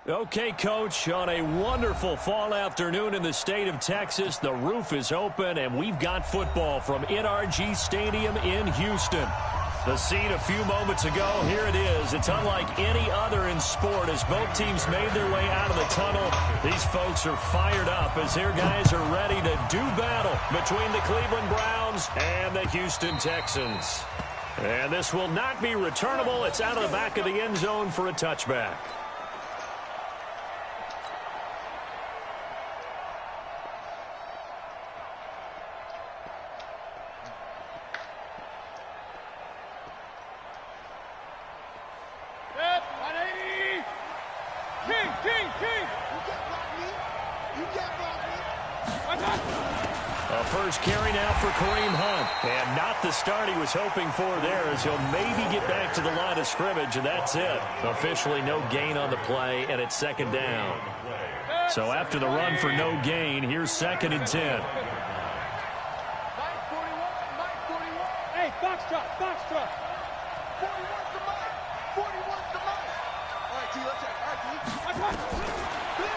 Okay, Coach, on a wonderful fall afternoon in the state of Texas, the roof is open, and we've got football from NRG Stadium in Houston. The scene a few moments ago, here it is. It's unlike any other in sport as both teams made their way out of the tunnel. These folks are fired up as their guys are ready to do battle between the Cleveland Browns and the Houston Texans. And this will not be returnable. It's out of the back of the end zone for a touchback. First carry now for Kareem Hunt. And not the start he was hoping for there as he'll maybe get back to the line of scrimmage, and that's it. Officially no gain on the play, and it's second down. So after the run for no gain, here's 2nd and 10. Hey, Foxtrot, Foxtrot. 41's the mic. 41's the mic. All right, T, let's check.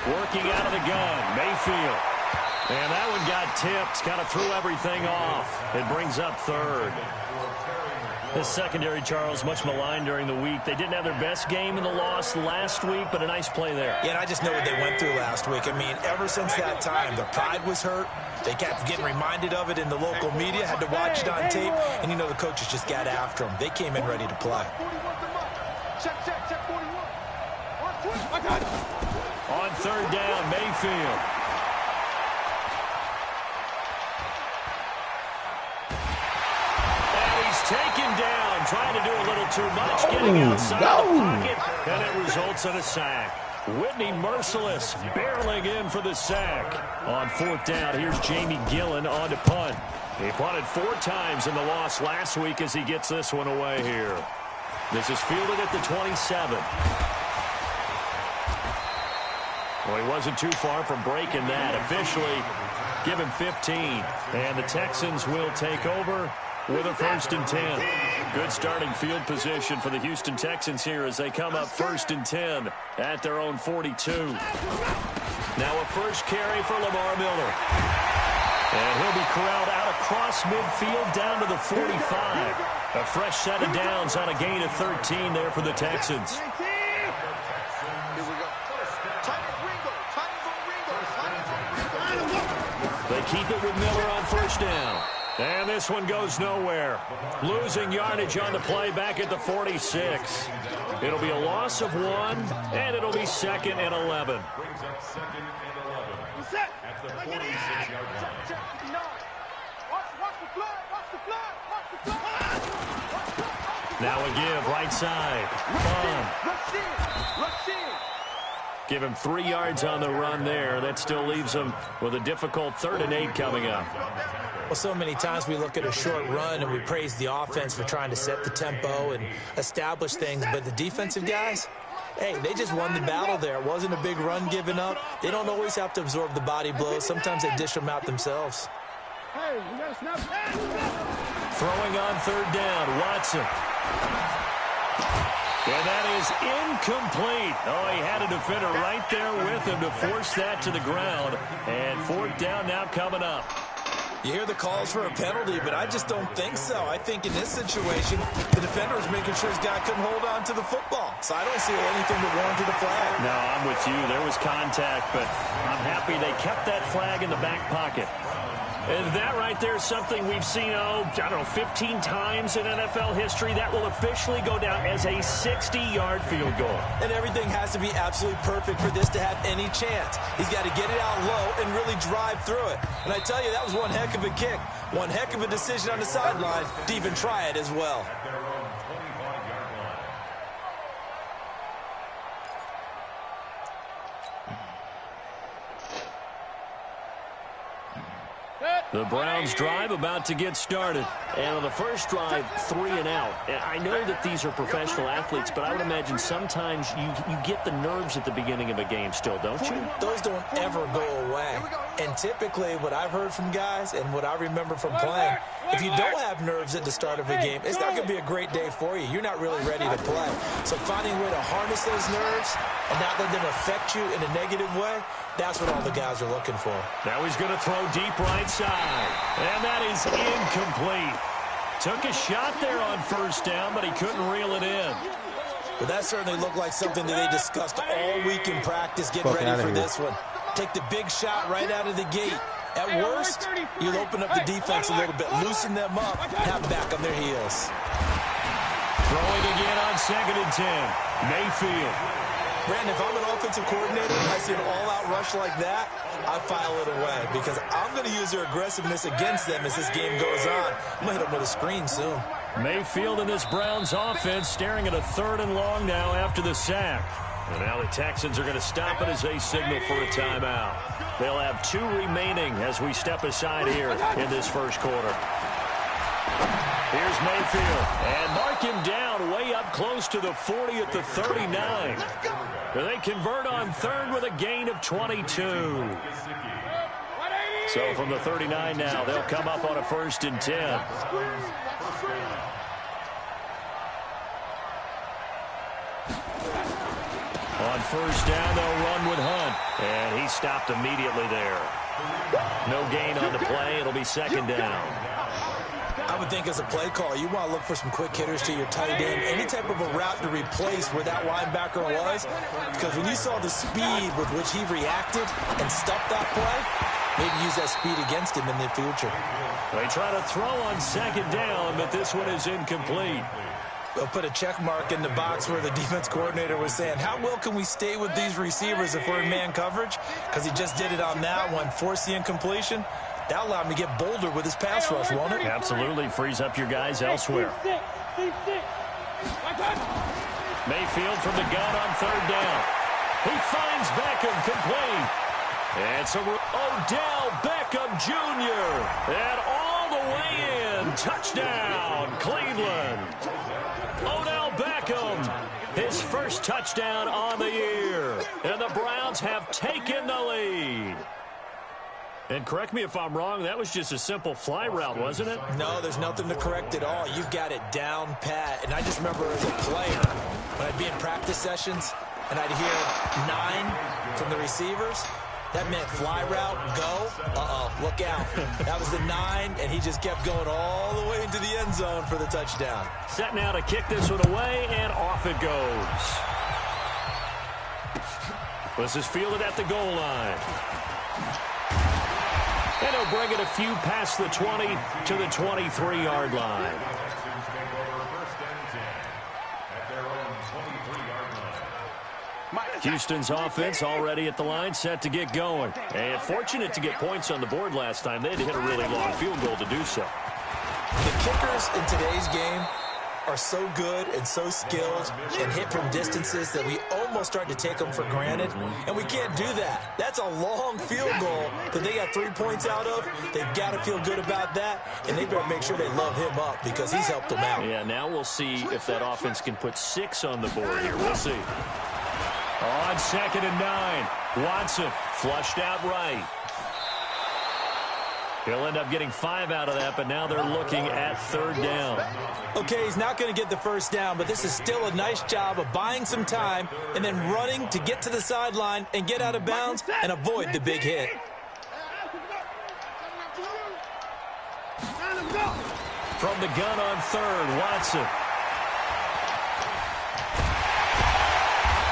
Working out of the gun, Mayfield. And that one got tipped, kind of threw everything off. It brings up 3rd. This secondary, Charles, much maligned during the week. They didn't have their best game in the loss last week, but a nice play there. Yeah, and I just know what they went through last week. I mean, ever since that time, their pride was hurt. They kept getting reminded of it in the local media, had to watch it on tape, and, you know, the coaches just got after them. They came in ready to play. Check, 41. On 3rd down, Mayfield. Taken down, trying to do a little too much, getting outside the pocket, and it results in a sack. Whitney Merciless barreling in for the sack. On 4th down, here's Jamie Gillen on to punt. He punted 4 times in the loss last week as he gets this one away here. This is fielded at the 27. Well, he wasn't too far from breaking that. Officially, give him 15. And the Texans will take over with a 1st and 10. Good starting field position for the Houston Texans here as they come up 1st and 10 at their own 42. Now a first carry for Lamar Miller. And he'll be corralled out across midfield down to the 45. A fresh set of downs on a gain of 13 there for the Texans. They keep it with Miller on 1st down. And this one goes nowhere. Losing yardage on the play back at the 46. It'll be a loss of 1, and it'll be 2nd and 11. Now a give, right side. Give him 3 yards on the run there. That still leaves him with a difficult 3rd and 8 coming up. Well, so many times we look at a short run and we praise the offense for trying to set the tempo and establish things, but the defensive guys, hey, they just won the battle there. It wasn't a big run given up. They don't always have to absorb the body blows. Sometimes they dish them out themselves. Hey, we got to snap. Throwing on 3rd down, Watson. And that is incomplete. Oh, he had a defender right there with him to force that to the ground. And 4th down now coming up. You hear the calls for a penalty, but I just don't think so. I think in this situation, the defender was making sure his guy couldn't hold on to the football. So I don't see anything that warranted a flag. No, I'm with you. There was contact, but I'm happy they kept that flag in the back pocket. And that right there is something we've seen, I don't know, 15 times in NFL history. That will officially go down as a 60-yard field goal. And everything has to be absolutely perfect for this to have any chance. He's got to get it out low and really drive through it. And I tell you, that was one heck of a kick. One heck of a decision on the sideline to even try it as well. The Browns drive about to get started. And on the first drive, 3 and out. And I know that these are professional athletes, but I would imagine sometimes you get the nerves at the beginning of a game still, don't you? Those don't ever go away. And typically what I've heard from guys and what I remember from playing, if you don't have nerves at the start of a game, it's not going to be a great day for you. You're not really ready to play. So finding a way to harness those nerves and not let them affect you in a negative way, that's what all the guys are looking for. Now he's going to throw deep right side. And that is incomplete. Took a shot there on first down, but he couldn't reel it in. Well, that certainly looked like something that they discussed all week in practice, getting ready for this one. Take the big shot right out of the gate. At worst, you'll open up the defense a little bit, loosen them up, have back on their heels. Throwing again on 2nd and 10. Mayfield. Brandon, if I'm an offensive coordinator and I see an all-out rush like that, I file it away because I'm going to use their aggressiveness against them as this game goes on. I'm going to hit them with a screen soon. Mayfield in this Browns offense staring at a 3rd and long now after the sack. And now the Texans are going to stop it as they signal for a timeout. They'll have 2 remaining as we step aside here in this first quarter. Here's Mayfield, and mark him down way up close to the 40 at the 39. They convert on 3rd with a gain of 22. So from the 39 now, they'll come up on a 1st and 10. On first down, they'll run with Hunt, and he stopped immediately there. No gain on the play. It'll be 2nd down. I would think as a play call, you want to look for some quick hitters to your tight end, any type of a route to replace where that linebacker was, because when you saw the speed with which he reacted and stopped that play, maybe use that speed against him in the future. They try to throw on 2nd down, but this one is incomplete. They'll put a check mark in the box where the defense coordinator was saying, how well can we stay with these receivers if we're in man coverage? Because he just did it on that one, forced the incompletion. That allowed him to get bolder with his pass rush, won't it? Absolutely. Frees up your guys elsewhere. Mayfield from the gun on 3rd down. He finds Beckham complete. And so Odell Beckham Jr. And all the way in. Touchdown, Cleveland. Odell Beckham, his first touchdown on the year. And the Browns have taken the lead. And correct me if I'm wrong, that was just a simple fly route, wasn't it? No, there's nothing to correct at all. You've got it down pat. And I just remember as a player, when I'd be in practice sessions, and I'd hear 9 from the receivers, that meant fly route, go, look out. That was the 9, and he just kept going all the way into the end zone for the touchdown. Set now to kick this one away, and off it goes. This is fielded at the goal line. And he'll bring it a few past the 20 to the 23-yard line. Houston's offense already at the line, set to get going. And fortunate to get points on the board last time. They had to hit a really long field goal to do so. The kickers in today's game are so good and so skilled and hit from distances that we almost start to take them for granted, and we can't do that. That's a long field goal that they got 3 points out of. They've got to feel good about that, and they better make sure they love him up because he's helped them out. Yeah, now we'll see if that offense can put 6 on the board here. We'll see. On 2nd and 9, Watson flushed out right. He'll end up getting 5 out of that, but now they're looking at 3rd down. Okay, he's not going to get the first down, but this is still a nice job of buying some time and then running to get to the sideline and get out of bounds and avoid the big hit. From the gun on 3rd, Watson.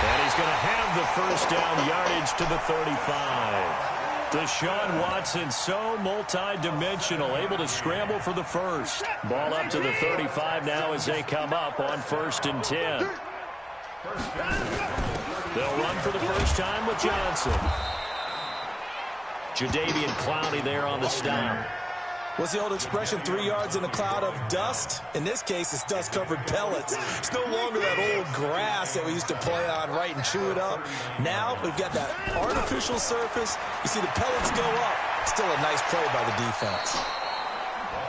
And he's going to have the first down, yardage to the 35. Deshaun Watson, so multi-dimensional, able to scramble for the first. Ball up to the 35 now as they come up on 1st and 10. They'll run for the first time with Johnson. Jadeveon Clowney there on the stop. What's the old expression, 3 yards in a cloud of dust? In this case, it's dust-covered pellets. It's no longer that old grass that we used to play on, right, and chew it up. Now we've got that artificial surface. You see the pellets go up. Still a nice play by the defense.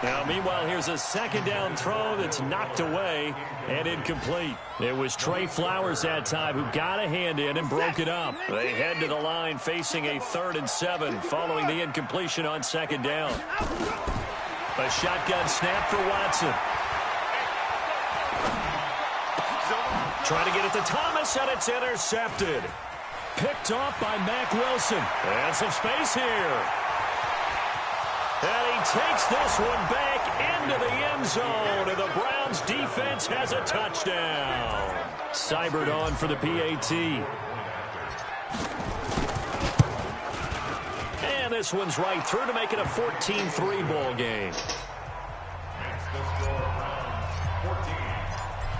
Now, meanwhile, here's a second down throw that's knocked away and incomplete. It was Trey Flowers that time who got a hand in and broke it up. They head to the line facing a 3rd and 7 following the incompletion on second down. A shotgun snap for Watson. Trying to get it to Thomas, and it's intercepted. Picked off by Mack Wilson. And some space here. And he takes this one back into the end zone, and the Browns defense has a touchdown. Seibert on for the PAT. And this one's right through to make it a 14-3 ball game.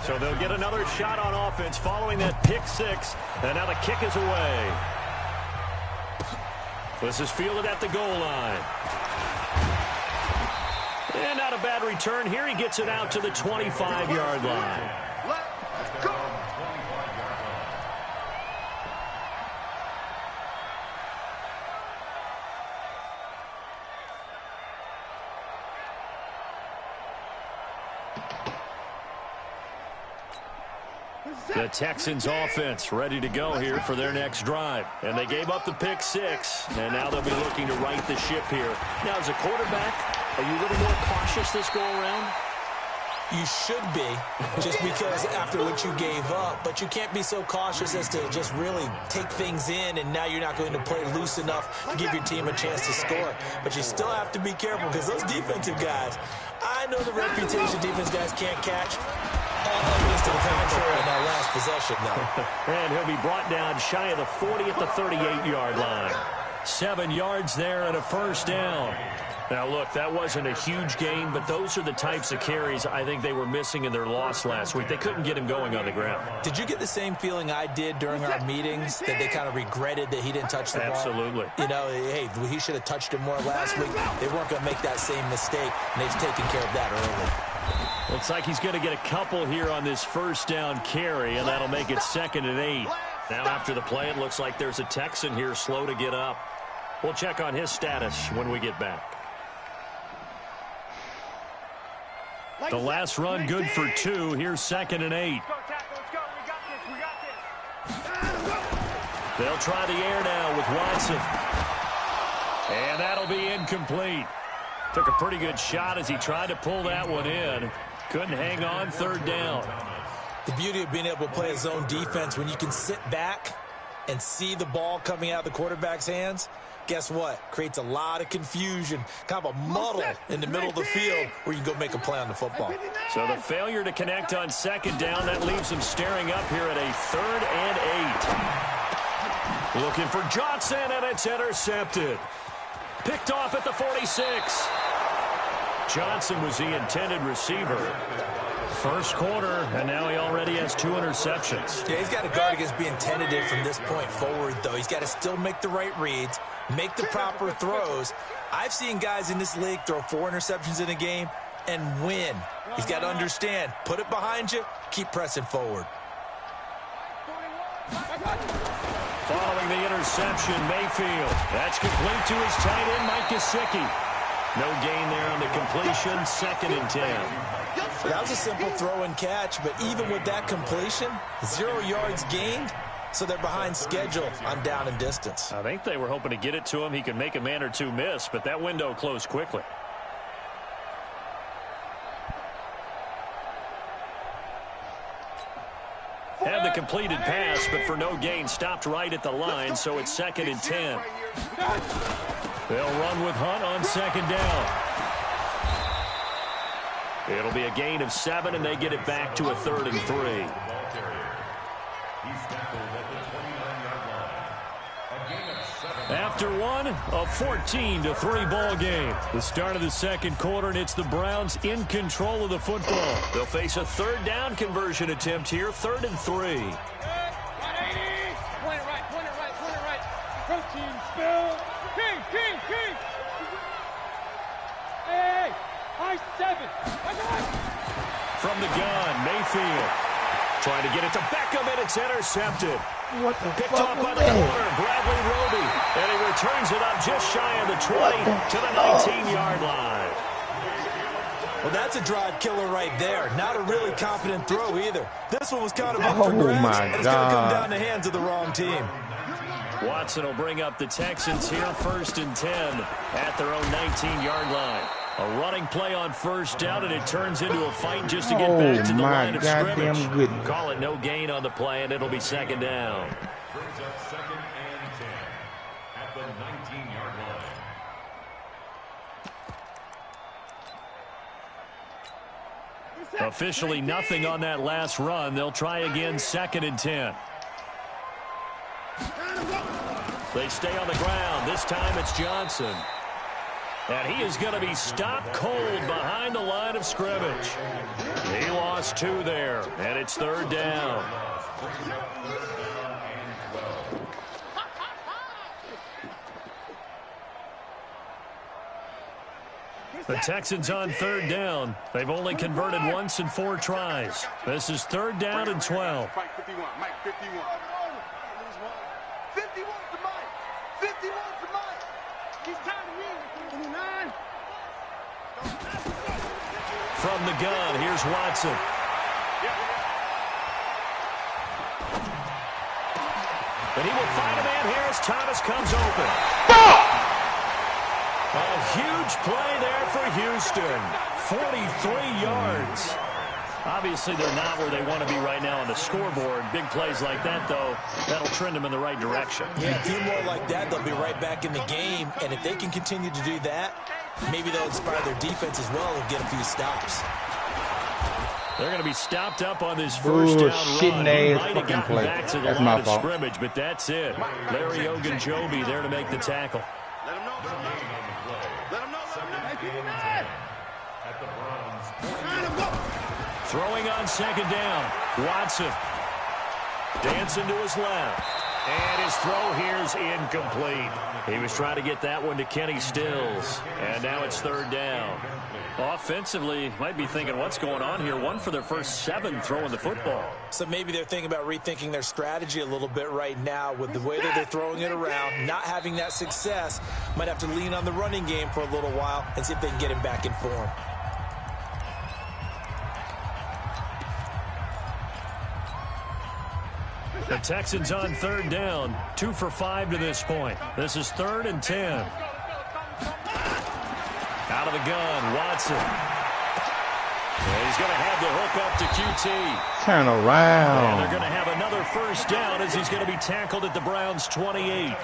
So they'll get another shot on offense following that pick six, and now the kick is away. This is fielded at the goal line. And not a bad return here. He gets it out to the 25-yard line. Let's go. The Texans offense ready to go here for their next drive. And they gave up the pick six, and now they'll be looking to right the ship here. Now, as a quarterback, are you a little more cautious this go-around? You should be, just because after what you gave up. But you can't be so cautious as to just really take things in, and now you're not going to play loose enough to give your team a chance to score. But you still have to be careful, because those defensive guys, I know the reputation defense guys can't catch. Evidence to the contrary in that last possession, though. And he'll be brought down shy of the 40 at the 38-yard line. 7 yards there and a first down. Now, look, that wasn't a huge gain, but those are the types of carries I think they were missing in their loss last week. They couldn't get him going on the ground. Did you get the same feeling I did during our meetings, that they kind of regretted that he didn't touch the ball? Absolutely. You know, hey, he should have touched it more last week. They weren't going to make that same mistake, and they've taken care of that early. Looks like he's going to get a couple here on this first down carry, and that'll make it 2nd and 8. Now, after the play, it looks like there's a Texan here slow to get up. We'll check on his status when we get back. The last run good for 2. Here's 2nd and 8. They'll try the air now with Watson. And that'll be incomplete. Took a pretty good shot as he tried to pull that one in. Couldn't hang on, 3rd down. The beauty of being able to play a zone defense, when you can sit back and see the ball coming out of the quarterback's hands, guess what? Creates a lot of confusion, kind of a muddle in the middle of the field where you can go make a play on the football. So the failure to connect on 2nd down, that leaves them staring up here at a 3rd and 8. Looking for Johnson, and it's intercepted. Picked off at the 46. Johnson was the intended receiver. First quarter, and now he already has 2 interceptions. Yeah, he's got to guard against being tentative from this point forward, though. He's got to still make the right reads, make the proper throws. I've seen guys in this league throw 4 interceptions in a game and win. He's got to understand, put it behind you, keep pressing forward. Following the interception, Mayfield. That's complete to his tight end, Mike Gesicki. No gain there on the completion, 2nd and 10. That was a simple throw and catch, but even with that completion, 0 yards gained, so they're behind schedule on down and distance. I think they were hoping to get it to him. He could make a man or two miss, but that window closed quickly. Had the completed pass, but for no gain, stopped right at the line, so it's 2nd and 10. They'll run with Hunt on 2nd down. It'll be a gain of 7, and they get it back to a 3rd and 3. After one, a 14-3 ball game. The start of the second quarter, and it's the Browns in control of the football. They'll face a 3rd down conversion attempt here, 3rd and 3. Point it right, point it right, point it right. Protein spill. King. Hey, I-7. From the gun, Mayfield. Trying to get it to Beckham, and it's intercepted. What the Picked fuck off by was the that? corner, Bradley Roby. And he returns it up just shy of the 20 to the 19-yard line. Well, that's a drive killer right there. Not a really confident throw either. This one was kind of up for Oh, grabs, my and it's going to come God. down the hands of the wrong team. Watson will bring up the Texans here, 1st and 10 at their own 19-yard line. A running play on 1st down, and it turns into a fight just to get back to the line of goddamn scrimmage. goodness. Call it no gain on the play, and it'll be 2nd down. Brings up 2nd and 10 at the 19-yard line. Officially nothing on that last run. They'll try again, 2nd and 10. They stay on the ground. This time it's Johnson. And he is going to be stopped cold behind the line of scrimmage. He lost 2 there, and it's 3rd down. The Texans on 3rd down. They've only converted once in 4 tries. This is 3rd down and 12. Mike 51, Mike 51. 51 to Mike. 51 to Mike. He's trying to win. 29. From the gun, here's Watson. But he will find a man here as Thomas comes open. A huge play there for Houston. 43 yards. Obviously, they're not where they want to be right now on the scoreboard. Big plays like that, though, that'll trend them in the right direction. Yeah, a few more like that, they'll be right back in the game. And if they can continue to do that, maybe they'll inspire their defense as well and get a few stops. They're going to be stopped up on this 1st down run. He might have gotten back to the line of scrimmage, but that's it. Larry Ogunjobi there to make the tackle. Let him know. Let him know. At the Browns. Throwing on 2nd down. Watson. Dancing to his left. And his throw here's incomplete. He was trying to get that one to Kenny Stills. And now it's 3rd down. Offensively, might be thinking, what's going on here? 1 for their first 7 throwing the football. So maybe they're thinking about rethinking their strategy a little bit right now with the way that they're throwing it around, not having that success. Might have to lean on the running game for a little while and see if they can get him back in form. The Texans on 3rd down, 2 for 5 to this point. This is 3rd and 10. Out of the gun, Watson. And he's going to have the hook up to QT. Turn around. And they're going to have another 1st down as he's going to be tackled at the Browns' 28.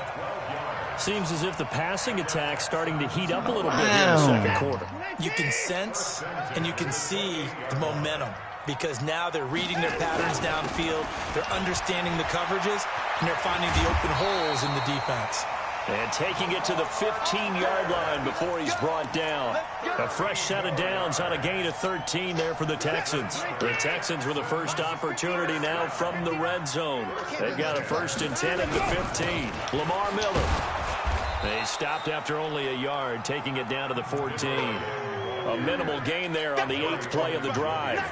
Seems as if the passing attack's starting to heat up a little bit here in the 2nd quarter. You can sense and you can see the momentum because now they're reading their patterns downfield, they're understanding the coverages, and they're finding the open holes in the defense. And taking it to the 15-yard line before he's brought down. A fresh set of downs on a gain of 13 there for the Texans. The Texans with the first opportunity now from the red zone. They've got a 1st and 10 at the 15. Lamar Miller. They stopped after only a yard, taking it down to the 14. A minimal gain there on the 8th play of the drive.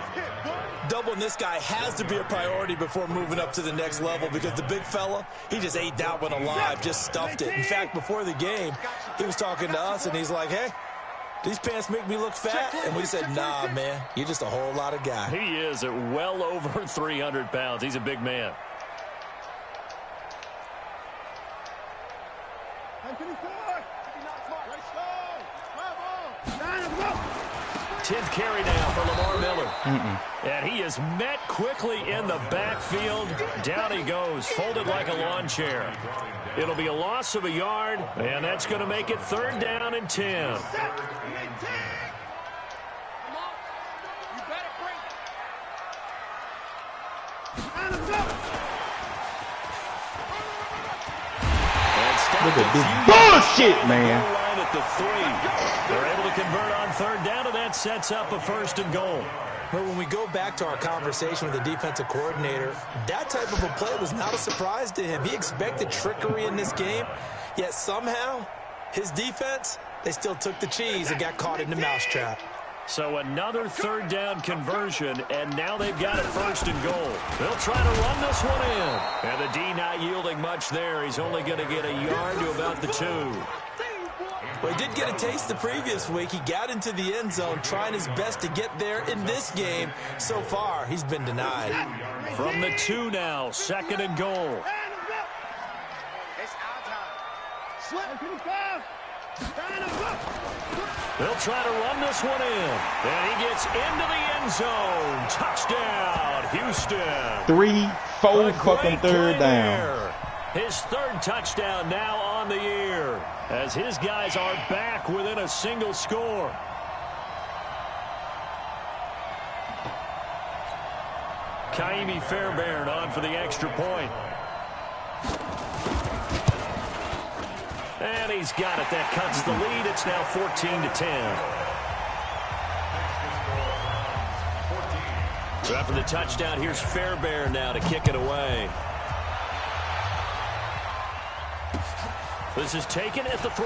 Doubling this guy has to be a priority before moving up to the next level because the big fella, he just ate that one alive, just stuffed it. In fact, before the game, he was talking to us, and he's like, hey, these pants make me look fat? And we said, nah, man, you're just a whole lot of guy. He is at well over 300 pounds. He's a big man. 10th carry now for Lamar Miller. And he is met quickly in the backfield. Down he goes, folded like a lawn chair. It'll be a loss of a yard, and that's going to make it 3rd down and 10. Look at this bullshit, man. At the 3. They're able to convert on 3rd down, and that sets up a 1st and goal. But when we go back to our conversation with the defensive coordinator, that type of a play was not a surprise to him. He expected trickery in this game, yet somehow his defense, they still took the cheese and got caught in the mousetrap. So another 3rd down conversion, and now they've got a 1st and goal. They'll try to run this one in. And the D not yielding much there. He's only going to get a yard to about the 2. Well, he did get a taste the previous week. He got into the end zone trying his best to get there in this game. So far, he's been denied. From the 2 now, 2nd and goal. They'll try to run this one in. And he gets into the end zone. Touchdown, Houston. 3, 4 fucking third down. Here. His 3rd touchdown now on the year, as his guys are back within a single score. Kaimi Fairbairn on for the extra point. And he's got it. That cuts the lead. It's now 14-10. So after the touchdown, here's Fairbairn now to kick it away. This is taken at the 3.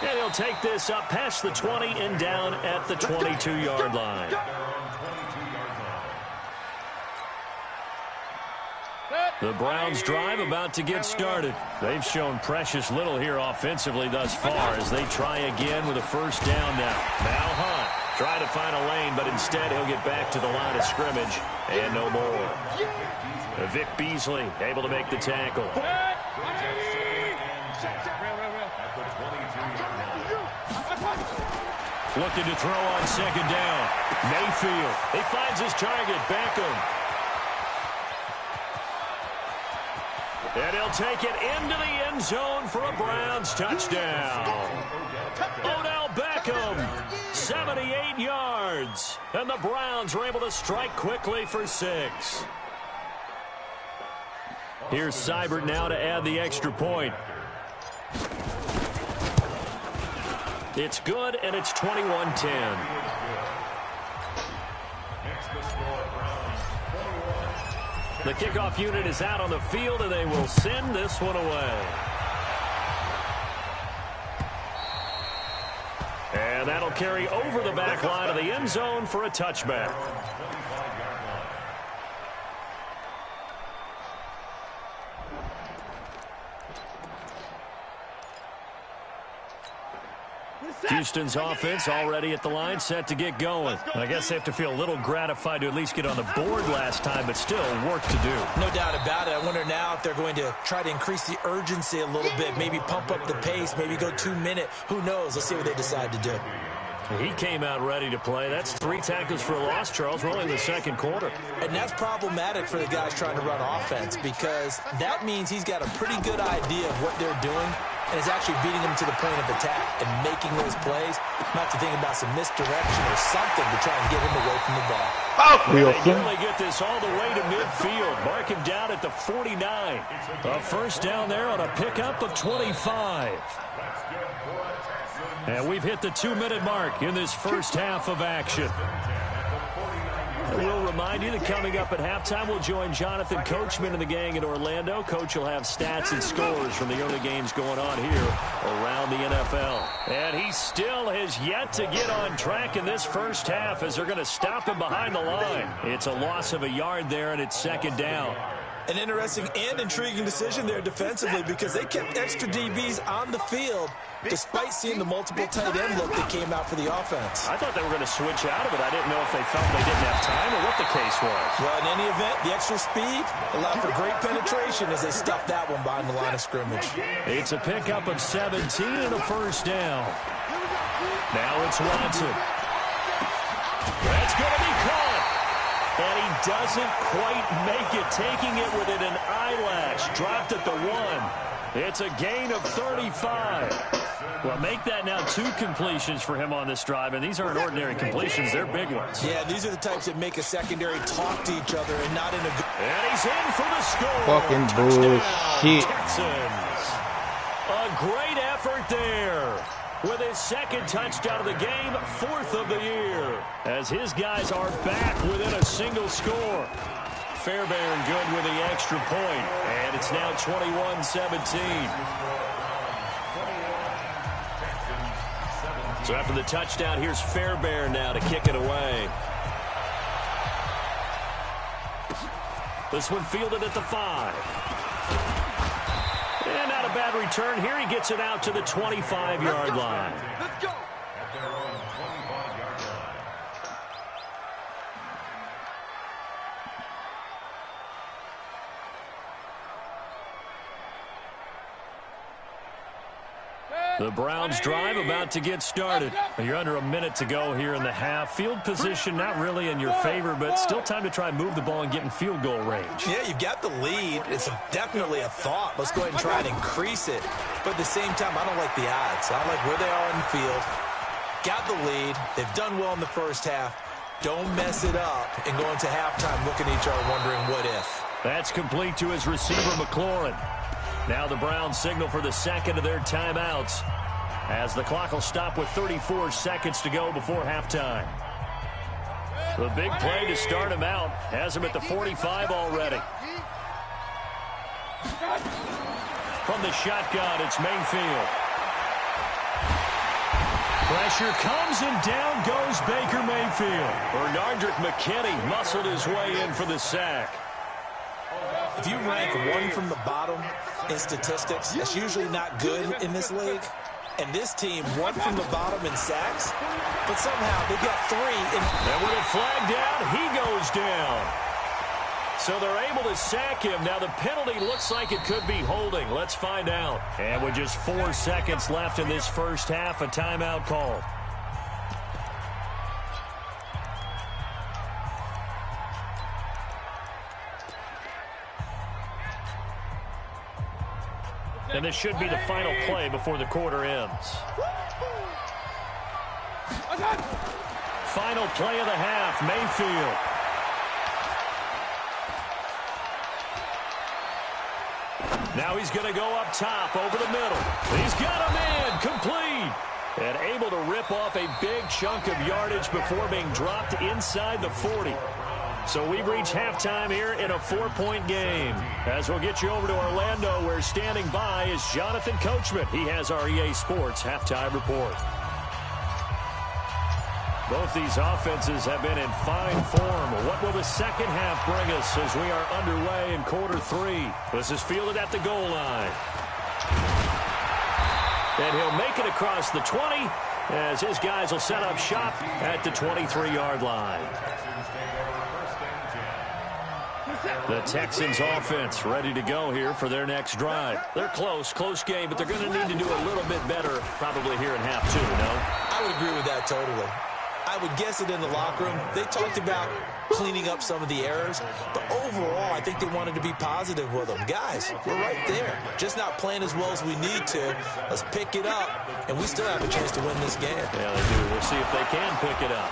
And he'll take this up past the 20 and down at the 22-yard line. The Browns drive about to get started. They've shown precious little here offensively thus far as they try again with a first down now. Now Hunt trying to find a lane, but instead he'll get back to the line of scrimmage and no more. Vic Beasley able to make the tackle. Looking to throw on 2nd down. Mayfield. He finds his target, Beckham. And he'll take it into the end zone for a Browns touchdown. Odell Beckham, 78 yards. And the Browns are able to strike quickly for 6. Here's Seibert now to add the extra point. It's good, and it's 21-10. The kickoff unit is out on the field, and they will send this one away. And that'll carry over the back line of the end zone for a touchback. Houston's offense already at the line, set to get going. I guess they have to feel a little gratified to at least get on the board last time, but still work to do. No doubt about it. I wonder now if they're going to try to increase the urgency a little bit, maybe pump up the pace, maybe go 2-minute. Who knows? Let's see what they decide to do. He came out ready to play. That's 3 tackles for a loss, Charles. We're only in the 2nd quarter. And that's problematic for the guys trying to run offense because that means he's got a pretty good idea of what they're doing and is actually beating them to the point of attack and making those plays. Not to think about some misdirection or something to try and get him away from the ball. They nearly get this all the way to midfield. Mark him down at the 49. A first down there on a pickup of 25. And we've hit the 2-minute mark in this first half of action. We'll remind you that coming up at halftime, we'll join Jonathan Coachman and the gang in Orlando. Coach will have stats and scores from the early games going on here around the NFL. And he still has yet to get on track in this first half as they're going to stop him behind the line. It's a loss of a yard there, and it's 2nd down. An interesting and intriguing decision there defensively because they kept extra DBs on the field despite seeing the multiple tight end look that came out for the offense. I thought they were going to switch out of it. I didn't know if they felt they didn't have time or what the case was. Well, in any event, the extra speed allowed for great penetration as they stuffed that one behind the line of scrimmage. It's a pickup of 17 and a first down. Now it's Watson. That's going to be caught. And he doesn't quite make it, taking it within an eyelash. Dropped at the 1. It's a gain of 35. Well, make that now 2 completions for him on this drive, and these aren't ordinary completions. They're big ones. Yeah, these are the types that make a secondary talk to each other and not in a good... And he's in for the score. Fucking bullshit. Texans. A great effort there. With his 2nd touchdown of the game, 4th of the year, as his guys are back within a single score. Fairbairn good with the extra point, and it's now 21-17. So after the touchdown, here's Fairbairn now to kick it away. This one fielded at the 5. And not a bad return here. He gets it out to the 25-yard line. Let's go. At their own 25-yard line. The Browns drive about to get started. You're under a minute to go here in the half. Field position not really in your favor, but still time to try and move the ball and get in field goal range. Yeah, you've got the lead. It's definitely a thought. Let's go ahead and try and increase it. But at the same time, I don't like the odds. I don't like where they are in the field. Got the lead. They've done well in the first half. Don't mess it up and go into halftime looking at each other wondering what if. That's complete to his receiver, McLaurin. Now the Browns signal for the second of their timeouts as the clock will stop with 34 seconds to go before halftime. The big play to start him out has him at the 45 already. From the shotgun, it's Mayfield. Pressure comes and down goes Baker Mayfield. Bernardrick McKinney muscled his way in for the sack. If you rank one from the bottom in statistics, that's usually not good in this league. And this team, one from the bottom in sacks, but somehow they got three. And with a flag down, he goes down. So they're able to sack him. Now the penalty looks like it could be holding. Let's find out. And with just 4 seconds left in this first half, a timeout call. And this should be the final play before the quarter ends. Final play of the half, Mayfield. Now he's going to go up top over the middle. He's got him in, complete. And able to rip off a big chunk of yardage before being dropped inside the 40. So we've reached halftime here in a 4-point game. As we'll get you over to Orlando, where standing by is Jonathan Coachman. He has our EA Sports halftime report. Both these offenses have been in fine form. What will the second half bring us as we are underway in quarter 3? This is fielded at the goal line. And he'll make it across the 20 as his guys will set up shop at the 23-yard line. The Texans offense ready to go here for their next drive. They're close game, but they're going to need to do a little bit better probably here in half 2, no? I would agree with that totally. I would guess it in the locker room. They talked about cleaning up some of the errors, but overall, I think they wanted to be positive with them. Guys, we're right there. Just not playing as well as we need to. Let's pick it up, and we still have a chance to win this game. Yeah, they do. We'll see if they can pick it up.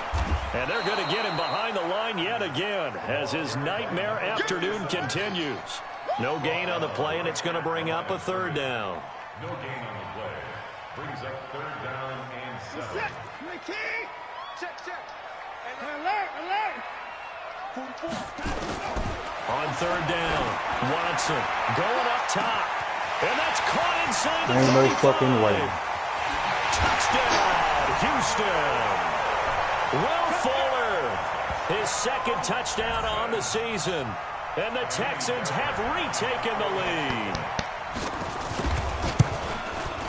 And they're going to get him behind the line yet again as his nightmare afternoon continues. No gain on the play, and it's going to bring up a third down. No gain on the play. Brings up third down and 7. Check. Alert. 44. On third down, Watson going up top. And that's caught inside the 35. Ain't no fucking way. Touchdown, Houston. Will Fuller, his second touchdown on the season. And the Texans have retaken the lead.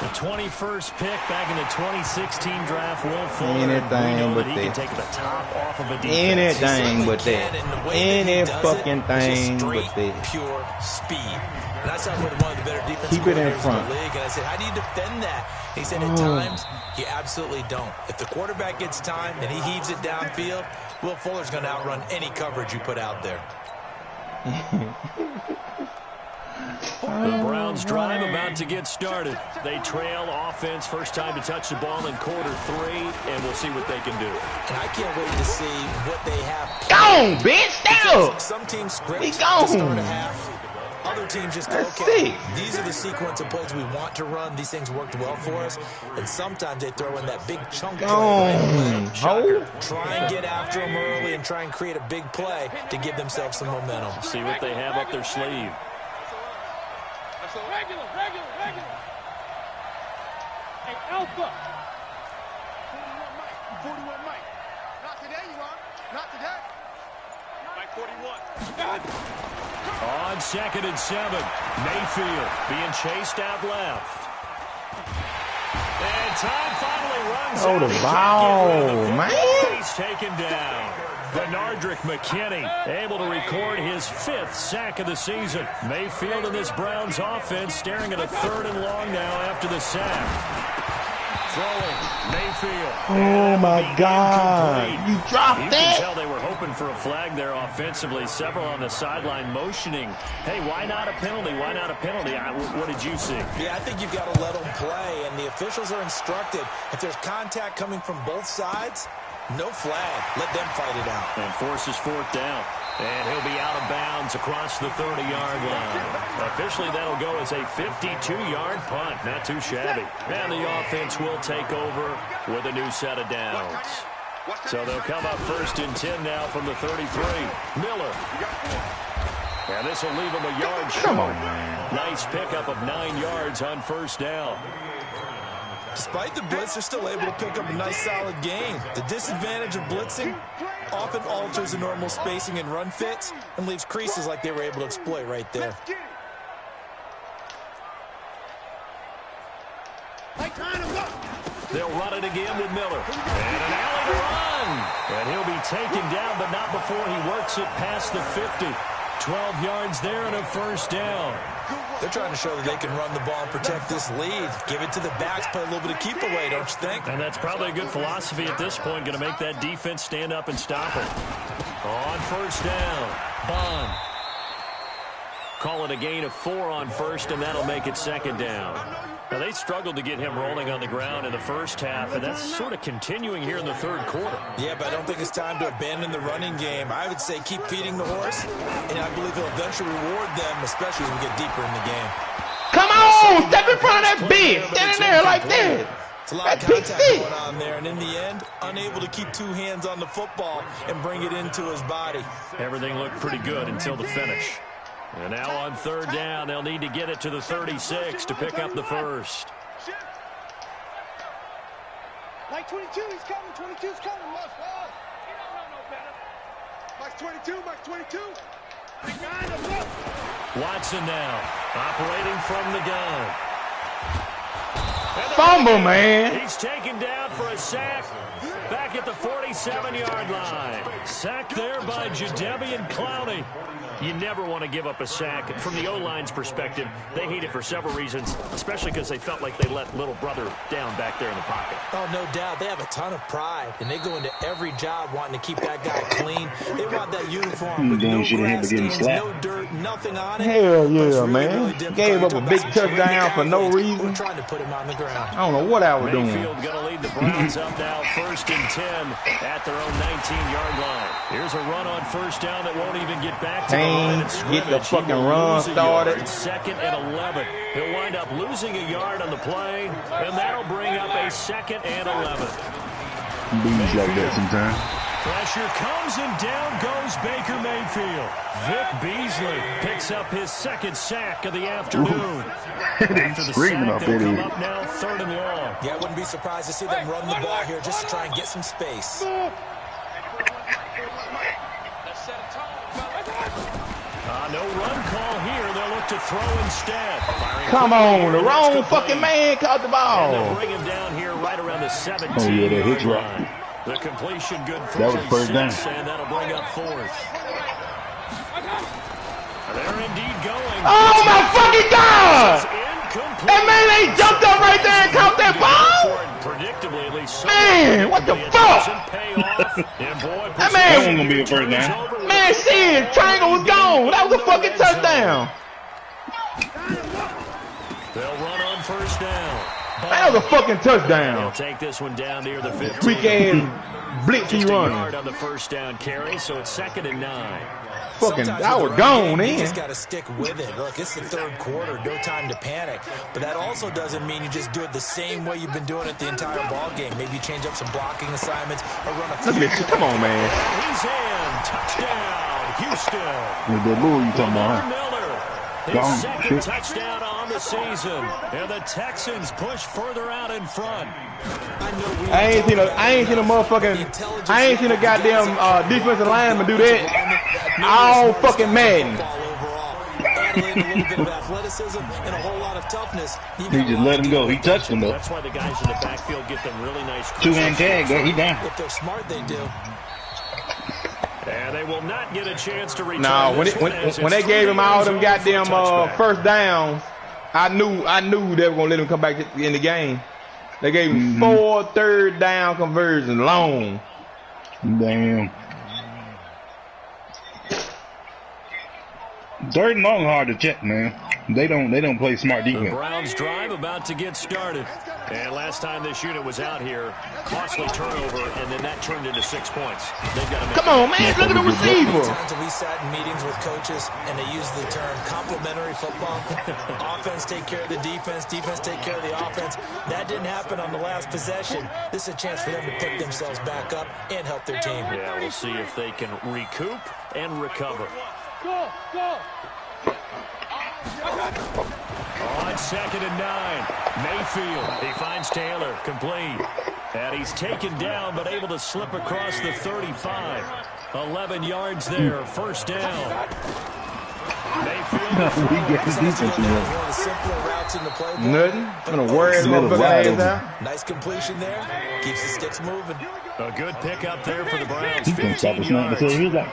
The 21st pick back in the 2016 draft, Will Fuller. Anything but he that. can take the top off of a defense. Anything but that. Any fucking thing but that. Pure speed. And I saw him with one of the better defensive Keep it in coordinators front. in the league, and I said, how do you defend that? He said, at times, you absolutely don't. If the quarterback gets time and he heaves it downfield, Will Fuller's going to outrun any coverage you put out there. The Browns drive about to get started. They trail offense, first time to touch the ball in quarter 3, and we'll see what they can do. And I can't wait to see what they have. Gone, bitch, down. Some teams script We to gone. start a half. Other teams just go, That's okay, sick. these are the sequence of plays we want to run. These things worked well for us. And sometimes they throw in that big chunk play right away. Ho. Try and get after them early and try and create a big play to give themselves some momentum. See what they have up their sleeve. Regular. Hey, Alpha. 41 Mike. Not today, you are. Not today. Mike On 2nd and 7, Mayfield being chased out left. And time finally runs out. Oh, the ball, man. He's taken down. Benardrick McKinney able to record his 5th sack of the season. Mayfield and this Browns offense staring at a 3rd and long now after the sack. Throwing, Mayfield. Oh, my God. You dropped You that? can tell they were hoping for a flag there offensively. Several on the sideline motioning. Hey, why not a penalty? Why not a penalty? What did you see? Yeah, I think you've got to let them play, and the officials are instructed. If there's contact coming from both sides, no flag. Let them fight it out. And forces 4th down. And he'll be out of bounds across the 30-yard line. Officially, that'll go as a 52-yard punt. Not too shabby. And the offense will take over with a new set of downs. So they'll come up 1st and 10 now from the 33. Miller. And this will leave him a yard short. Come on, man. Nice pickup of 9 yards on 1st down. Despite the blitz, they're still able to pick up a nice, solid gain. The disadvantage of blitzing often alters the normal spacing and run fits and leaves creases like they were able to exploit right there. They'll run it again with Miller. And an alley to run. And he'll be taken down, but not before he works it past the 50. 12 yards there and a 1st down. They're trying to show that they can run the ball and protect this lead. Give it to the backs, play a little bit of keep away, don't you think? And that's probably a good philosophy at this point, going to make that defense stand up and stop it. On 1st down, Bond. Call it a gain of 4 on 1st, and that'll make it 2nd down. Now, they struggled to get him rolling on the ground in the 1st half, and that's sort of continuing here in the 3rd quarter. Yeah, but I don't think it's time to abandon the running game. I would say keep feeding the horse, and I believe he'll eventually reward them, especially as we get deeper in the game. Come on! Step in front of that bitch! Stand in there like that! It's a lot of contact going on there, and in the end, unable to keep 2 hands on the football and bring it into his body. Everything looked pretty good until the finish. And now on 3rd down, they'll need to get it to the 36 to pick up the 1st. Mike 22, he's coming. 22's coming. Watch. He don't know no better. Mike 22, Mike 22. Behind him, Watson now, operating from the gun. Fumble, man. He's taken down for a sack back at the 47-yard line. Sacked there by Jadeveon Clowney. You never want to give up a sack. From the O-line's perspective, they hate it for several reasons, especially because they felt like they let little brother down back there in the pocket. Oh, no doubt. They have a ton of pride, and they go into every job wanting to keep that guy clean. They want that uniform with no grass stains, no dirt, nothing on it. Hell yeah, man. Gave up a big touchdown for no reason. We're trying to put him on the ground. I don't know what I was doing. Mayfield going to lead the Browns up now 1st and 10 at their own 19-yard line. Here's a run on 1st down that won't even get back to the line of scrimmage. Get the fucking run started. 2nd and 11. He'll wind up losing a yard on the play, and that'll bring up a 2nd and 11. Bees like that sometimes. Pressure comes, and down goes Baker Mayfield. Vic Beasley picks up his 2nd sack of the afternoon. After the Screaming sack, up they'll there. come up now 3rd and long. Yeah, I wouldn't be surprised to see them run the ball here just to try and get some space. No run call here. They'll look to throw instead. Come on, the wrong fucking man caught the And ball. they'll bring him down here right around the 17-yard Oh, yeah, that hits right. line. The completion good for That was 1st down. 6, and that'll bring up 4th. They're indeed going. Oh, my fucking God! Incomplete. That man ain't jumped up right there and caught that ball? Predictably, at least. Man, what the It fuck? doesn't pay off. And boy, That man- That wasn't gonna be a 1st down. Man, shit, triangle was gone. That was a fucking touchdown. They'll run on 1st down. That was a fucking They'll touchdown. take this one down near the 15. Freak ass blitz he Just a running. yard on the 1st down carry, so it's 2nd and 9. Fucking, Sometimes I with was the gone run game, You in. just got to stick with it. Look, it's the 3rd quarter. No time to panic. But that also doesn't mean you just do it the same way you've been doing it the entire ball game. Maybe you change up some blocking assignments or run a Look few. at this shit. Come on, man. He's in. Touchdown, Houston. With that Louis you talking about, huh? Miller. His second touchdown on the season. And the Texans push further out in front. I ain't seen a motherfucking, I ain't seen a goddamn defensive lineman do that all fucking Madden. A little bit of athleticism and a whole lot of toughness. He just let him go. He touched him though. That's why the guys in the backfield get them really nice. Two-hand tag, he down. If they're smart, they do. And they will not get a chance to return. No, when they gave him all them goddamn first downs, I knew they were gonna let him come back in the game. They gave him 4 third down conversions long. Damn. Third and long hard to check, man. They don't play smart defense. The Browns drive about to get started. And last time this unit was out here, costly turnover, and then that turned into 6 points. They've got to make. Come on, man, look at the receiver. We sat in meetings with coaches, and they used the term complementary football. Offense take care of the defense, defense take care of the offense. That didn't happen on the last possession. This is a chance for them to pick themselves back up and help their team. Yeah, we'll see if they can recoup and recover. Go, go. On 2nd and 9, Mayfield. He finds Taylor, complete. And he's taken down, but able to slip across the 35. 11 yards there, first down. Mayfield. Nothing. I'm gonna worry about that. Nice completion there. Keeps the sticks moving. A good pickup there for the Browns. He can stop us now until he's like.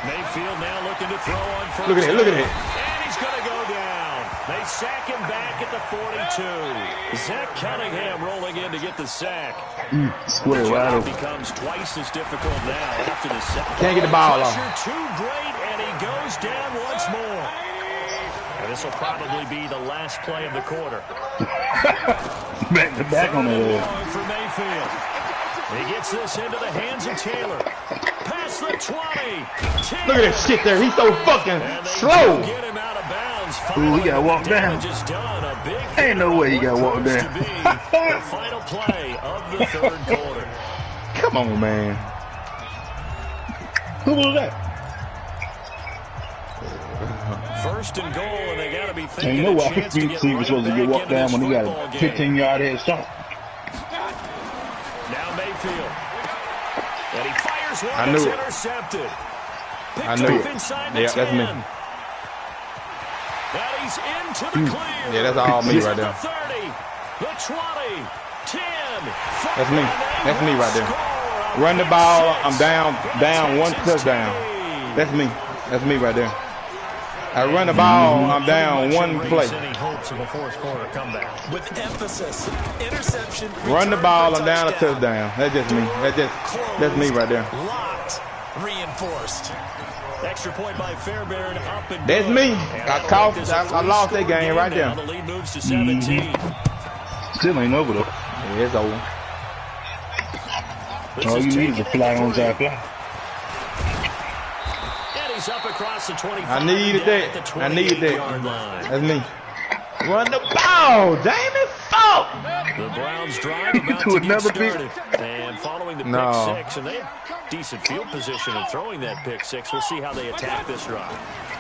Mayfield now looking to throw on first. Look at it, look at it. And he's going to go down. They sack him back at the 42. Zach Cunningham rolling in to get the sack. Square right over. Becomes twice as difficult now after the sack. Can't get the ball off. Too great, and he goes down once more. And this will probably be the last play of the quarter. Back to back on the head. For Mayfield. He gets this into the hands of Taylor. Past the 20. 10. Look at that shit there. He's so fucking slow. Get him out of bounds. Ooh, he got walked down. Ain't no way he got walked down. The final play of the third quarter. Come on, man. Who was that? First and goal, and they got to be thinking. Ain't no way receiver supposed to get walked down when he got a 15-yard head start. Now Mayfield. And he fires one. I knew it. Intercepted. I knew it. Yeah, that's me. And he's into the clear. Yeah, that's all me right there. The 30, the 20, 10. That's me. That's me right there. Run the ball. I'm down one touchdown. That's me. That's me right there. I run the ball. I'm down one play. Any hopes of a fourth quarter comeback? With emphasis, interception. Run the ball. I'm down a touchdown. That's just me. That's me right there. Locked, reinforced. Extra point by Fairbairn up and that's me. I lost that game right there. The lead moves to 17. Still ain't over though. Yeah, it's over. All you need is a fly on that fly. He's up across the 25. I needed that. I needed that. That's me. Run the ball, damn it, fuck! The Browns drive about to get started. And following the pick six, and they have decent field position in throwing that pick six. We'll see how they attack this drive.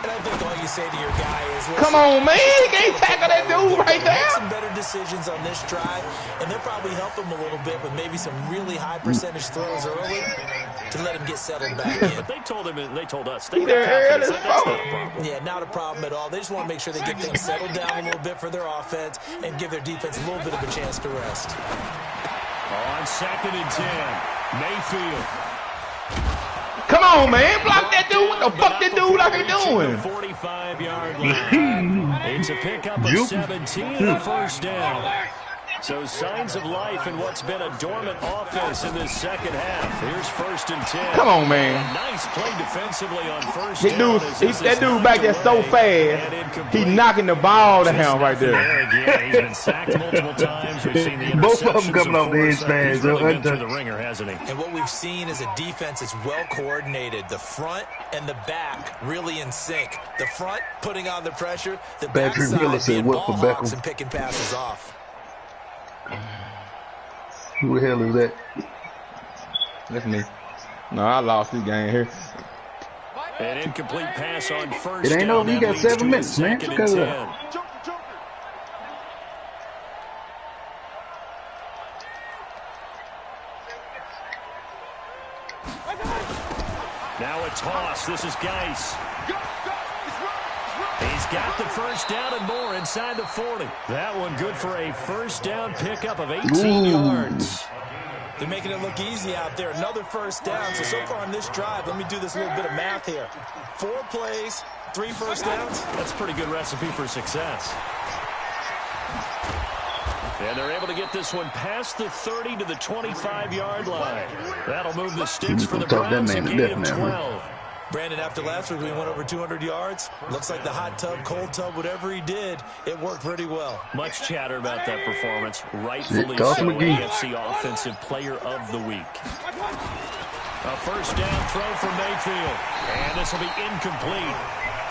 And I think all you say to your guy is, come on, man, you can't tackle that dude right there. Make some better decisions on this drive, and they'll probably help him a little bit with maybe some really high percentage throws early to let him get settled back in. But they told him, and they told us, that's not a problem. Yeah, not a problem at all. They just want to make sure they get things settled down a little bit for their offense and give their defense a little bit of a chance to rest. On 2nd and 10, Mayfield. Come on, man. Block that dude. What the fuck that dude like he doing? 45-yard line. It's a pickup of 17 and a first down. So signs of life in what's been a dormant offense in this second half. Here's 1st and 10. Come on, man. Nice play defensively on first down. That dude back there so fast. He knocking the ball down right there. He's been sacked multiple times. We've seen the both of them coming off the edge fans. He's really been through the ringer, hasn't he? And what we've seen is a defense that's well coordinated. The front and the back really in sync. The front putting on the pressure. The back side being ball hawks and picking passes off. Who the hell is that? That's me. No, I lost this game here. An incomplete pass on first It ain't down. over. You That got leads 7 to a minutes, man. 2nd and Because 10. Now a toss. This is Geis. He's got the first down and more inside the 40. That one good for a first down pickup of 18 yards. They're making it look easy out there. Another first down. So far on this drive, let me do this little bit of math here. 4 plays, 3 first downs. That's a pretty good recipe for success. And they're able to get this one past the 30 to the 25-yard line. That'll move the sticks for the Browns, a gain of 12. Brandon, after last week, we went over 200 yards. Looks like the hot tub, cold tub, whatever he did, it worked pretty well. Much chatter about that performance. Rightfully so, AFC Offensive Player of the Week. A first down throw from Mayfield. And this will be incomplete.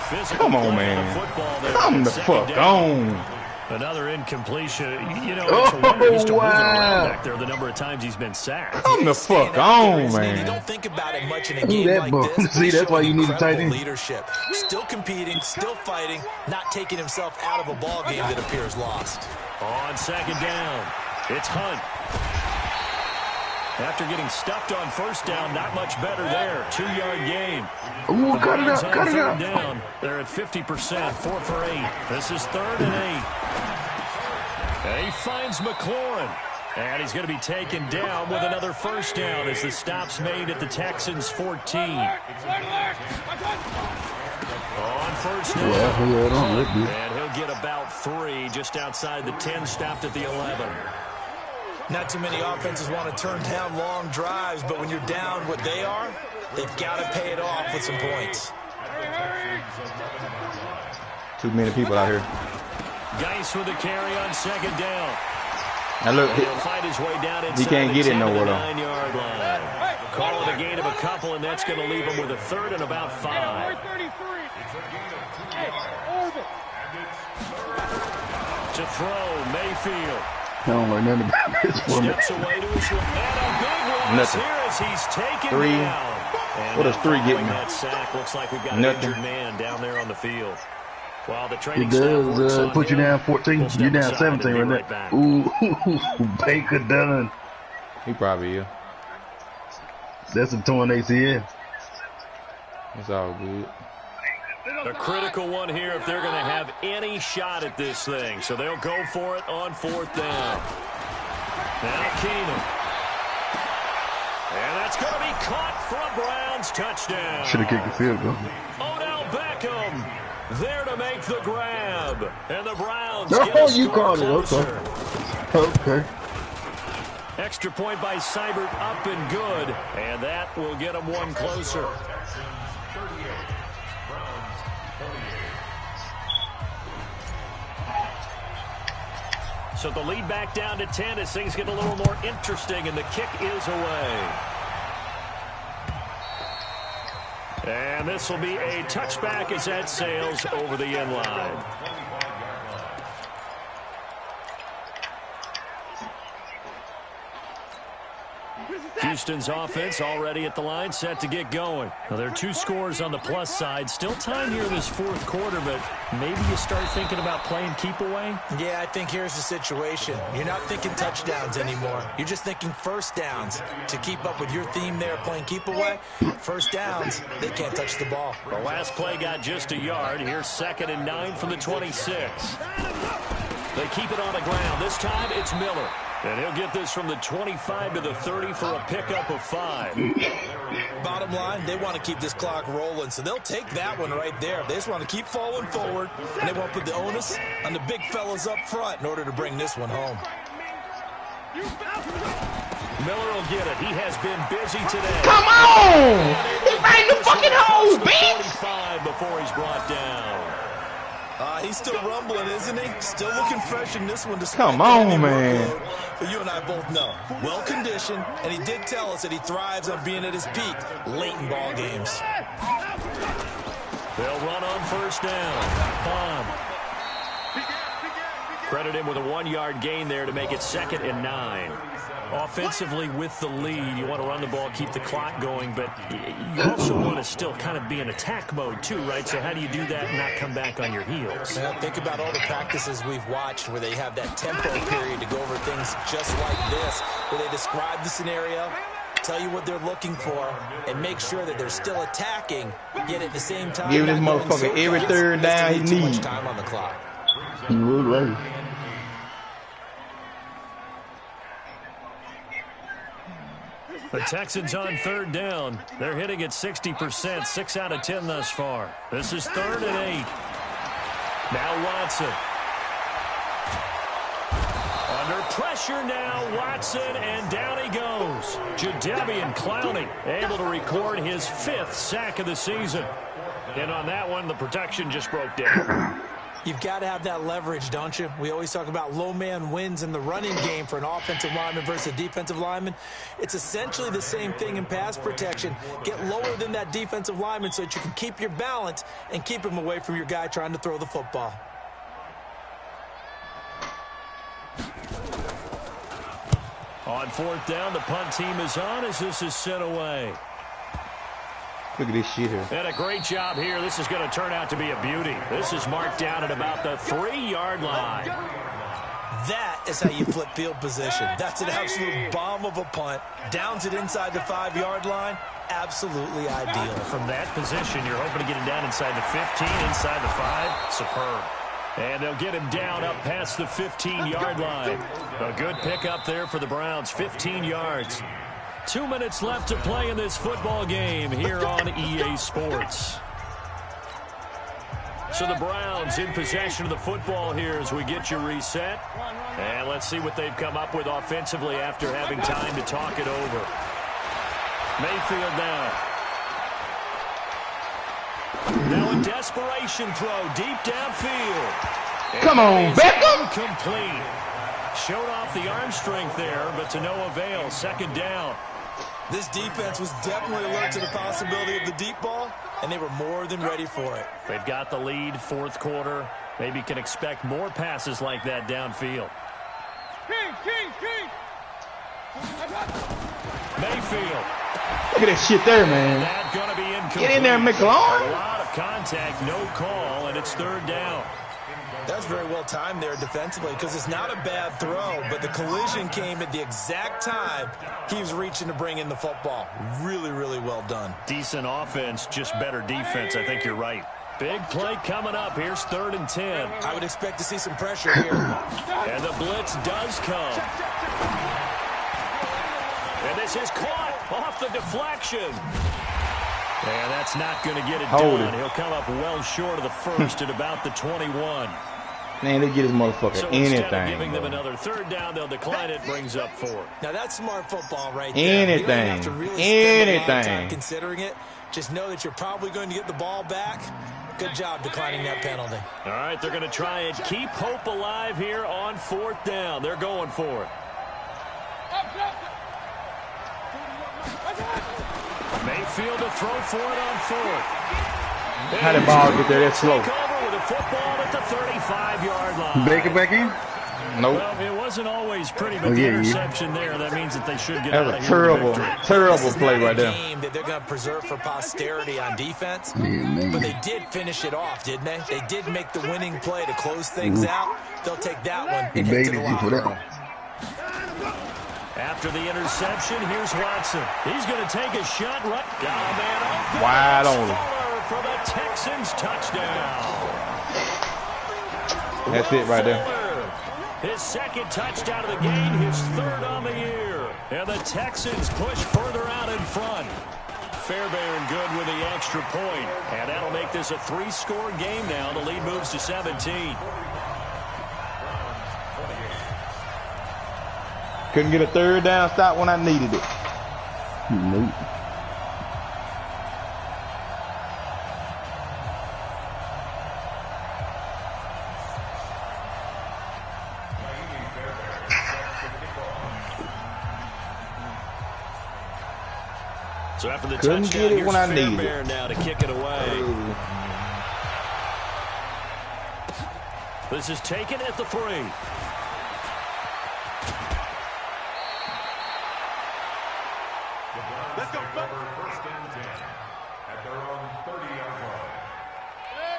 Physical Come on, man. Come the fuck on. Another incompletion. You know, it's a wonder he's still moving around back there the number of times he's been sacked. Come the fuck on, man. You don't think about it much in a game like this. See, that's why you need a tight end. Leadership. Still competing, still fighting, not taking himself out of a ball game that appears lost. On second down, it's Hunt. After getting stuffed on first down, not much better there. 2-yard gain. Ooh, cut it up, cut it up. Down. They're at 50%, 4 for 8. This is 3rd and 8. And he finds McLaurin. And he's going to be taken down with another first down as the stop's made at the Texans' 14. On first down. And he'll get about 3 just outside the 10, stopped at the 11. Not too many offenses want to turn down long drives, but when you're down what they are, they've got to pay it off with some points. Too many people out here. Geis with a carry on second down. Now look, He'll find his way down he can't get it nowhere though. 9-yard line. Call it a gain of a couple, and that's going to leave him with a 3rd and about 5. To throw, Mayfield. I don't like nothing about this one. Steps away to his right. And a big loss here as he's taken 3. down. And what does 3 get me? That sack looks like we've got Nothing. an injured man down there on the field. While the It training staff does put you down 14. We'll You're down step 17 aside right back. now. Ooh, Baker done. He probably is. That's a torn ACL. It's all good. A critical one here if they're going to have any shot at this thing. So they'll go for it on 4th down. Now Keenum. And that's going to be caught for a Browns touchdown. Should have kicked the field goal. Odell Beckham there to make the grab. And the Browns Oh, get a you score called it. closer. Okay. Extra point by Seibert, up and good. And that will get them one closer. So the lead back down to 10 as things get a little more interesting, and the kick is away. And this will be a touchback as that sails over the end line. Houston's offense already at the line, set to get going. Now, there are 2 scores on the plus side. Still time here in this 4th quarter, but maybe you start thinking about playing keep away? Yeah, I think here's the situation. You're not thinking touchdowns anymore. You're just thinking first downs. To keep up with your theme there, playing keep away, first downs, they can't touch the ball. The last play got just a yard. Here's 2nd and 9 from the 26. They keep it on the ground. This time it's Miller. And he'll get this from the 25 to the 30 for a pickup of 5. Bottom line, they want to keep this clock rolling, so they'll take that one right there. They just want to keep falling forward, and they won't put the onus on the big fellas up front in order to bring this one home. Miller will get it. He has been busy today. Come on! He's right in the fucking hole, bitch! 45 before he's brought down. He's still rumbling, isn't he? Still looking fresh in this one. Come on, man. But you and I both know, well-conditioned, and he did tell us that he thrives on being at his peak late in ball games. They'll run on first down. Bond. Credit him with a 1-yard gain there to make it 2nd and 9. Offensively with the lead, you want to run the ball, keep the clock going, but you also want to still kind of be in attack mode too, right? So how do you do that and not come back on your heels? Now, think about all the practices we've watched where they have that tempo period to go over things just like this, where they describe the scenario, tell you what they're looking for, and make sure that they're still attacking, yet at the same time, give this motherfucker every third down he needs. Too much time on the clock. Right. The Texans on third down. They're hitting at 60%, 6 out of 10 thus far. This is 3rd and 8. Now Watson. Under pressure now, Watson, and down he goes. Jadeveon Clowney able to record his 5th sack of the season. And on that one, the protection just broke down. You've got to have that leverage, don't you? We always talk about low man wins in the running game for an offensive lineman versus a defensive lineman. It's essentially the same thing in pass protection. Get lower than that defensive lineman so that you can keep your balance and keep him away from your guy trying to throw the football. On 4th down, the punt team is on as this is sent away. Look at this shit here. And a great job here. This is going to turn out to be a beauty. This is marked down at about the 3-yard line. That is how you flip field position. That's an absolute bomb of a punt. Downs it inside the 5-yard line. Absolutely ideal. From that position, you're hoping to get him down inside the 15, inside the 5. Superb. And they'll get him down up past the 15-yard line. A good pickup there for the Browns, 15 yards. 2 minutes left to play in this football game here on EA Sports. So the Browns in possession of the football here as we get you reset. And let's see what they've come up with offensively after having time to talk it over. Mayfield now. Now a desperation throw deep downfield. Come on, Beckham! Complete. Showed off the arm strength there, but to no avail. 2nd down. This defense was definitely alert to the possibility of the deep ball, and they were more than ready for it. They've got the lead, 4th quarter. Maybe can expect more passes like that downfield. Mayfield. Look at that shit there, man. That gonna be incomplete. Get in there and make a line. A lot of contact, no call, and it's 3rd down. That's very well timed there defensively because it's not a bad throw, but the collision came at the exact time he was reaching to bring in the football. Really, really well done. Decent offense, just better defense. I think you're right. Big play coming up. Here's 3rd and 10. I would expect to see some pressure here. And the blitz does come. And this is caught off the deflection. And that's not going to get it done. He'll come up well short of the 1st at about the 21. Man, they get his motherfucker so anything. Instead of giving them another 3rd down, they'll decline it, brings up 4. Now that's smart football right there. Anything. You don't have to really spend a lot of time considering it. Just know that you're probably going to get the ball back. Good job declining that penalty. All right, they're going to try and keep hope alive here on 4th down. They're going for it. Mayfield to throw for it on 4th. How the ball get there that slow? Take over with a football at the 35-yard line. Baker back in? Nope. Well, it wasn't always pretty, but the interception there, that means that they should get out of here. Terrible, terrible play right there. Game that they're going to preserve for posterity on defense, but they did finish it off, didn't they? They did make the winning play to close things out. They'll take that one and head to the locker room. After the interception, here's Watson. He's going to take a shot right down, man. Wide on him. For the Texans touchdown. That's it right there. His 2nd touchdown of the game, his 3rd on the year. And the Texans push further out in front. Fairbairn good with the extra point. And that'll make this a 3-score game now. The lead moves to 17. Couldn't get a 3rd down stop when I needed it. Nope. So after the Couldn't touchdown, get it here's when I needed Fairbairn now to kick it away. This is taken at the 3.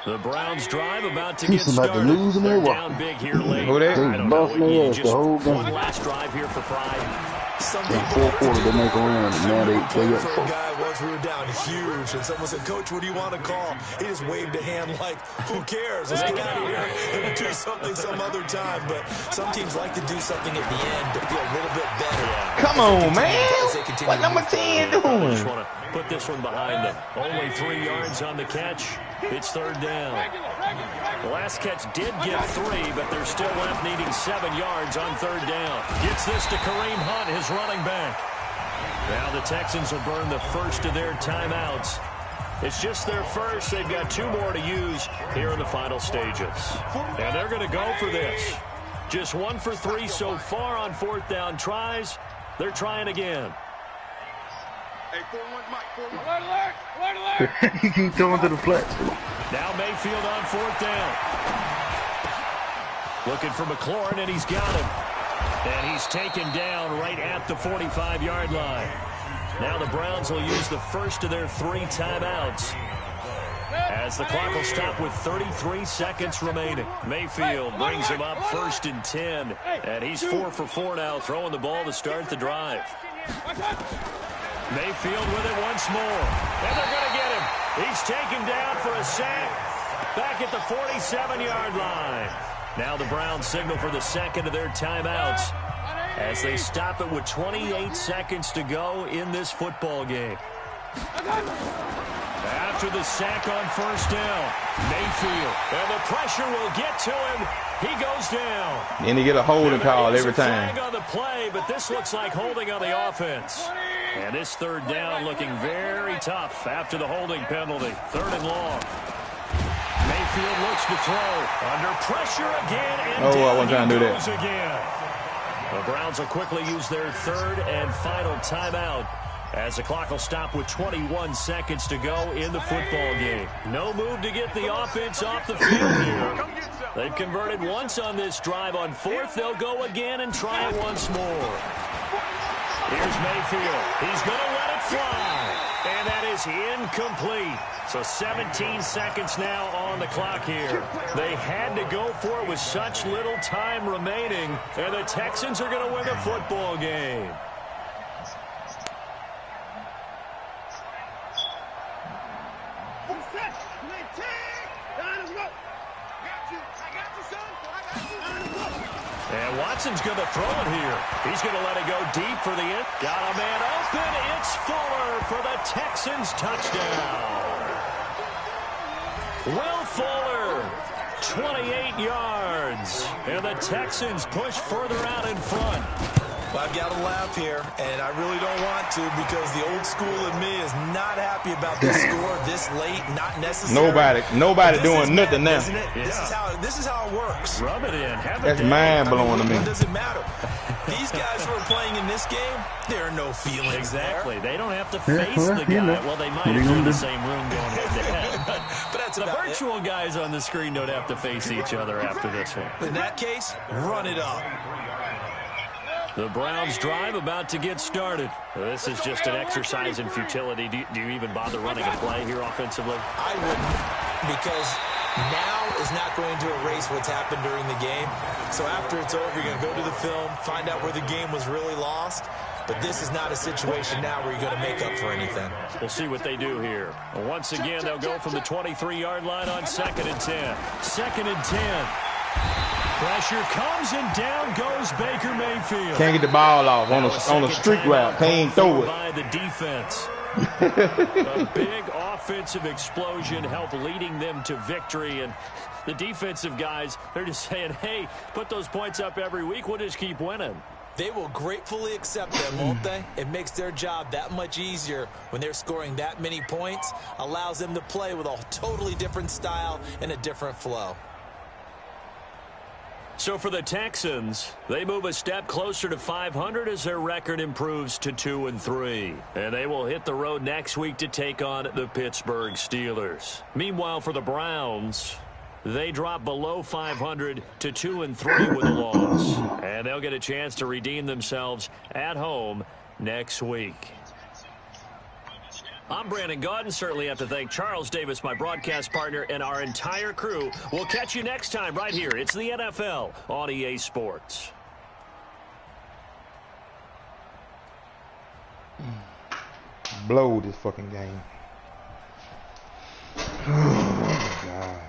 The Browns drive about to get about started. to lose and They're they're down big here late. Who that? I don't know. They Just the whole game. one last drive here for pride. Some In people fourth quarter, they make a run, and now they played up for a four. guy once we were down huge, and someone said, "Coach, what do you want to call?" He just waved a hand like, "Who cares? Let's get out of here and do something some other time." But some teams like to do something at the end to feel a little bit better. Come on, man. What number 10 I just doing? want to put this one behind them. Only 3 yards on the catch. It's third down. The last catch did get 3, but they're still left needing 7 yards on third down. Gets this to Kareem Hunt, his running back. Now the Texans will burn the first of their timeouts. It's just their first. They've got 2 more to use here in the final stages. And they're going to go for this. Just 1 for 3 so far on fourth down tries. They're trying again. Hey, 4-1, Mike, 4-1. Alert, alert, alert. He keep throwing to the flat. Now Mayfield on fourth down. Looking for McLaurin, and he's got him. And he's taken down right at the 45-yard line. Now the Browns will use the first of their 3 timeouts, as the clock will stop with 33 seconds remaining. Mayfield brings him up 1st and 10. And he's 4 for 4 now, throwing the ball to start the drive. Mayfield with it once more. And they're going to get him. He's taken down for a sack back at the 47-yard line. Now the Browns signal for the second of their timeouts as they stop it with 28 seconds to go in this football game. After the sack on first down, Mayfield, and the pressure will get to him. He goes down. And he get a holding call every Flag time. on the play, but this looks like holding on the offense. And this third down looking very tough after the holding penalty. 3rd and long. Mayfield looks to throw. Under pressure again, and I wasn't trying to do that. goes again. The Browns will quickly use their 3rd and final timeout, as the clock will stop with 21 seconds to go in the football game. No move to get the offense off the field here. They've converted once on this drive. On 4th, they'll go again and try it once more. Here's Mayfield. He's going to let it fly. And that is incomplete. So 17 seconds now on the clock here. They had to go for it with such little time remaining. And the Texans are going to win the football game. And Watson's going to throw it here. He's going to let it go deep for the end. Got a man open. It's Fuller for the Texans touchdown. Will Fuller, 28 yards. And the Texans push further out in front. Well, I've got to laugh here, and I really don't want to, because the old school in me is not happy about this score this late, not necessary. Nobody doing nothing now. Isn't it? Yeah. This is how it works. Rub it in. Have That's it mind blowing to me. What does it matter? These guys who are playing in this game, there are no feelings Exactly. there. They don't have to face the guy. Well, they might if they're in the same room going head-to-head. But that's The about virtual guys on the screen don't have to face each other after this one. it. In that case, run it up. The Browns drive about to get started. This is just an exercise in futility. Do you even bother running a play here offensively? I wouldn't, because now is not going to erase what's happened during the game. So after it's over, you're going to go to the film, find out where the game was really lost. But this is not a situation now where you're going to make up for anything. We'll see what they do here. Once again, they'll go from the 23-yard line on 2nd and 10. 2nd and 10. Pressure comes, and down goes Baker Mayfield. Can't get the ball off on a street route. Can't throw it. By the defense. A big offensive explosion helped leading them to victory. And the defensive guys, they're just saying, hey, put those points up every week. We'll just keep winning. They will gratefully accept them, won't they? It makes their job that much easier when they're scoring that many points. Allows them to play with a totally different style and a different flow. So for the Texans, they move a step closer to 500 as their record improves to 2-3. And they will hit the road next week to take on the Pittsburgh Steelers. Meanwhile, for the Browns, they drop below 500 to 2-3 with a loss. And they'll get a chance to redeem themselves at home next week. I'm Brandon Gaudin. Certainly have to thank Charles Davis, my broadcast partner, and our entire crew. We'll catch you next time right here. It's the NFL on EA Sports. Blow this fucking game. Oh, God.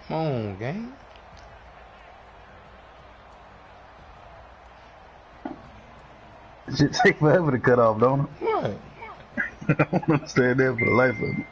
Come on, gang. Shit take forever to cut off, don't it? What? I don't understand that for the life of me.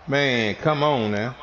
Man, come on now.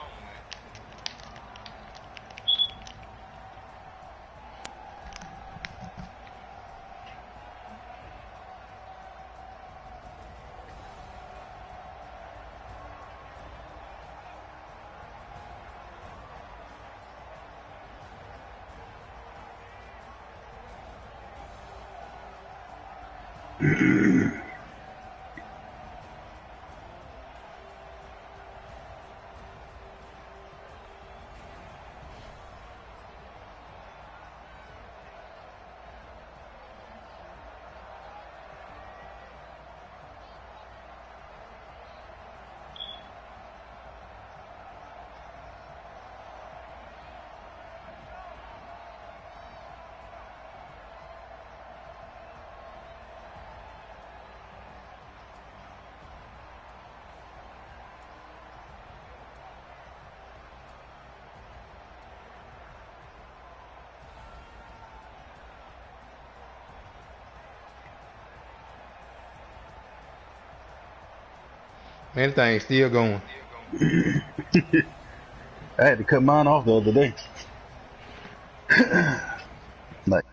Man, thing's still going. I had to cut mine off the other day. Like